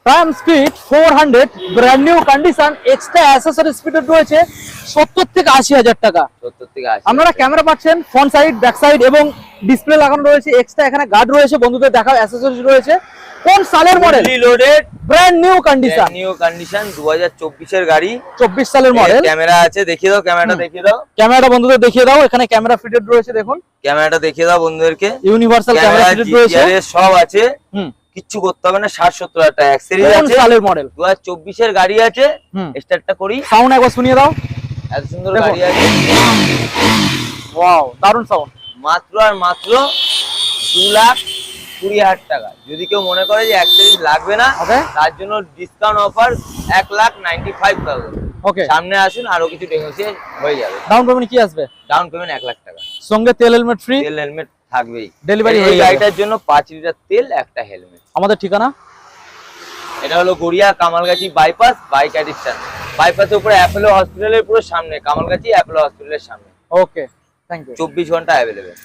Prime speed 400 brand new condition, extra accessories fitted রয়েছে 70 থেকে 80,000 টাকা। 70 থেকে 80। আপনারা ক্যামেরা পাচ্ছেন ফ্রন্ট সাইড, ব্যাক সাইড এবং ডিসপ্লে লাগানো রয়েছে। এক্সট্রা এখানে গার্ড রয়েছে, বন্ধুদের দেখাও অ্যাসেসরিজ রয়েছে। কোন সালের model? Loaded, brand new condition, new condition, 2024 এর গাড়ি, 24 সালের মডেল। ক্যামেরা আছে, দেখিয়ে দাও ক্যামেরাটা, দেখিয়ে দাও ক্যামেরাটা বন্ধুদের দেখিয়ে দাও। এখানে ক্যামেরা ফিটেড রয়েছে, দেখুন ক্যামেরাটা দেখিয়ে দাও বন্ধুদেরকে। ইউনিভার্সাল ক্যামেরা ফিটেড রয়েছে, সব আছে, কিচ্ছু করতে হবে না। 60-70 হাজার টাকা অ্যাক্সেসরিজ কোন আছে। সালের মডেল? 2024 এর গাড়ি আছে। স্টার্টটা করি, সাউন্ড একবার শুনিয়ে দাও। এত সুন্দর গাড়ি আছে, ওয়াও, দারুণ সাউন্ড। মাত্র আর মাত্র 2,20,000 টাকা। যদি কেউ মনে করে যে অ্যাক্সেসরিজ লাগবে না, তার জন্য ডিসকাউন্ট অফার 1,95,000। ওকে, সামনে আসুন, আরো কিছু নেগোশিয়েট হয়ে যাবে। ডাউন পেমেন্ট কি আসবে? ডাউন পেমেন্ট 1,00,000 টাকা, সঙ্গে তেল হেলমেট ফ্রি। তেল হেলমেট থাকবেই। ডেলিভারি এই গাড়িটার জন্য 5 লিটার তেল, একটা হেলমেট। আমাদের ঠিকানা এটা হলো Garia Kamalgachhi bypass, bike addiction. বাইপাসের উপরে অ্যাপোলো হসপিটালের পুরো সামনে, কামালগাছি অ্যাপোলো হসপিটালের সামনে। ওকে, থ্যাংক ইউ। 24 ঘন্টা অ্যাভেলেবেল।